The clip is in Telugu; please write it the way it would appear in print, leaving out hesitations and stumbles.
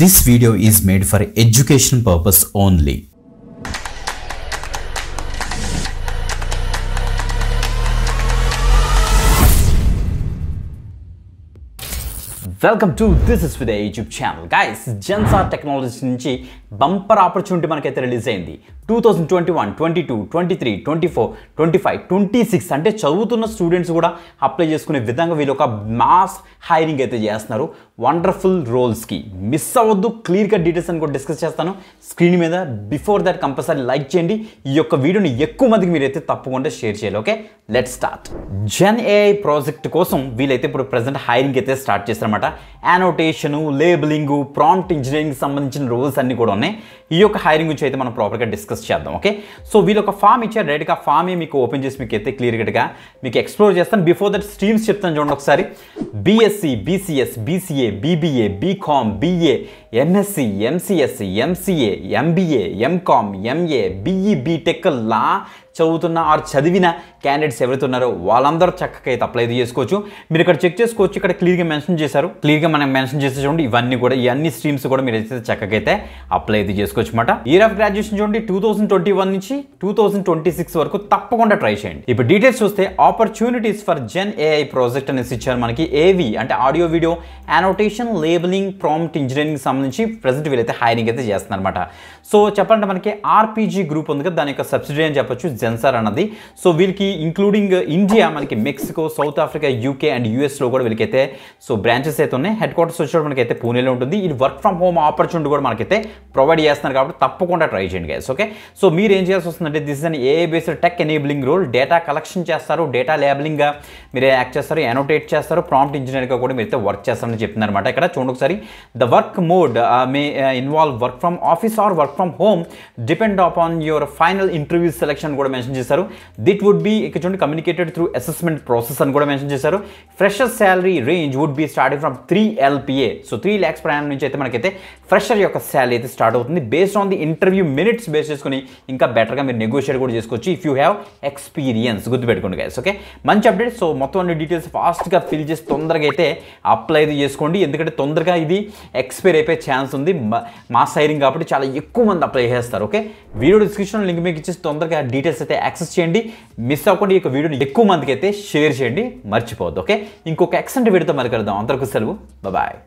This video is made for education purpose only. Welcome to this is with YouTube channel guys. Zensar technologies నుంచి బంపర్ ఆపర్చునిటీ మనకైతే రిలీజ్ అయింది. 2021, 22, 23, 24, 25, 26 అంటే చదువుతున్న స్టూడెంట్స్ కూడా అప్లై చేసుకునే విధంగా వీళ్ళు ఒక మాస్ హైరింగ్ అయితే చేస్తున్నారు వండర్ఫుల్ రోల్స్కి. మిస్ అవ్వద్దు, క్లియర్గా డీటెయిల్స్ అని కూడా డిస్కస్ చేస్తాను స్క్రీన్ మీద. బిఫోర్ దట్ కంపల్సరీ లైక్ చేయండి, ఈ యొక్క వీడియోని ఎక్కువ మందికి మీరైతే తప్పకుండా షేర్ చేయాలి. Okay, let's start. Gen AI project కోసం వీళ్ళైతే ఇప్పుడు ప్రజెంట్ హైరింగ్ అయితే స్టార్ట్ చేస్తారన్నమాట. యానోటేషను, లేబులింగు, ప్రాంప్ట్ ఇంజనీరింగ్ సంబంధించిన రోల్స్ అన్నీ కూడా ఉన్నాయి. ఈ యొక్క హైరింగ్ గురించి అయితే మనం ప్రాపర్గా డిస్కస్ చేద్దాం. ఓకే, సో వీళ్ళు ఒక ఫామ్ ఇచ్చారు, డైరెక్ట్గా ఫామే మీకు ఓపెన్ చేసి మీకు అయితే క్లియర్గా మీకు ఎక్స్ప్లోర్ చేస్తాను. బిఫోర్ దట్ స్ట్రీమ్స్ చెప్తాను చూడండి ఒకసారి. BSc, BCS, BCA, BBA, BCom, BA, MSc, MCS, MCA, MBA, MCom, MA, BE, BTech, law చదువుతున్న ఆర్ చదివిన క్యాండిడేట్స్ ఎవరైతే ఉన్నారో వాళ్ళందరూ చక్కగా అయితే అప్లై చేసుకోవచ్చు. మీరు ఇక్కడ చెక్ చేసుకోవచ్చు, ఇక్కడ క్లియర్గా మెన్షన్ చేశారు. క్లియర్గా మనం మెన్షన్ చేసే చూడండి, ఇవన్నీ కూడా ఈ అన్ని స్ట్రీమ్స్ కూడా మీరు అయితే చక్కగా అయితే అప్లై అయితే చేసుకోవచ్చు అనమాట. ఇయర్ ఆఫ్ గ్రాడ్యుయేషన్ చూడండి 2021 నుంచి 2026 వరకు తప్పకుండా ట్రై చేయండి. ఇప్పుడు డీటెయిల్స్ చూస్తే opportunities for gen AI project అనేసి ఇచ్చారు మనకి. ఏవి అంటే audio video annotation, labelling, prompt engineering సంబంధించి ప్రజెంట్ వీళ్ళైతే హైరింగ్ అయితే చేస్తున్నారు అనమాట. సో చెప్పాలంటే మనకి ఆర్పీజీ గ్రూప్ ఉంది కదా, దాని యొక్క సబ్సిడరీ అని చెప్పొచ్చు జెన్సార్ అన్నది. సో వీళ్ళకి ఇంక్లూడింగ్ ఇండియా, మనకి Mexico, south Africa, UK and యూఎస్లో కూడా వీళ్ళకైతే సో బ్రాంచెస్ అయితే ఉన్నాయి. హెడ్ క్వార్టర్స్ వచ్చేటప్పుడు మనకైతే పూణేలో ఉంటుంది. ఇది వర్క్ ఫ్రమ్ హోమ్ ఆపర్చునిటీ కూడా మనకైతే ప్రొవైడ్ చేస్తున్నారు కాబట్టి తప్పకుండా ట్రై చేయండి గైస్. ఓకే, సో మీరు ఏం చేయాల్సి వస్తుందంటే this is an AI based tech enabling role. Data collection చేస్తారు, డేటా లేబులింగ్గా మీరు యాక్ట్ చేస్తారు, యానోటేట్ చేస్తారు, ప్రాంప్ట్ ఇంజనీర్గా కూడా మీరైతే వర్క్ చేస్తారని చెప్తున్నారు అనమాట. ఇక్కడ చూడండి ఒకసారి. The work mode may involve work from office or work from home depend upon your final interview selection కూడా మెన్షన్ చేశారు. దిట్ వుడ్ బి ఇక్కడ చూడండి కమ్యూనికేటెడ్ త్రూ అసెస్మెంట్ ప్రాసెస్ అని కూడా మెన్షన్ చేశారు. Fresher salary range would be starting from 3 LPA. So 3 lakhs per annum నుంచి అయితే మనకైతే ఫ్రెషర్ యొక్క శాలరీ అయితే స్టార్ట్ అవుతుంది. Based on the interview minutes base చేసుకుని ఇంకా బెటర్గా మీరు నెగోషియేట్ కూడా చేసుకోవచ్చు ఇఫ్ యూ హ్యావ్ ఎక్స్పీరియన్స్. గుర్తుపెట్టుకోండి గైస్. ఓకే, మంచి అప్డేట్. సో మొత్తం అన్ని డీటెయిల్స్ ఫాస్ట్గా ఫిల్ చేసి తొందరగా అయితే అప్లై అయితే చేసుకోండి, ఎందుకంటే తొందరగా ఇది ఎక్స్పైర్ అయిపోయే ఛాన్స్ ఉంది. మాస్ హైరింగ్ కాబట్టి చాలా ఎక్కువ మంది అప్లై చేస్తారు. ఓకే, వీడియో డిస్క్రిప్షన్ లింక్ మీకు ఇచ్చేసి తొందరగా డీటెయిల్స్ అయితే యాక్సెస్ చేయండి. మిస్ అవ్వకుండా ఈ వీడియోని ఎక్కువ మందికి అయితే షేర్ చేయండి, మర్చిపోవద్దు. ఓకే, ఇంకొక ఎక్సెంట్ వీడియోతో మరి కలుద్దాం. అందరికీ సెలవు, బాయ్.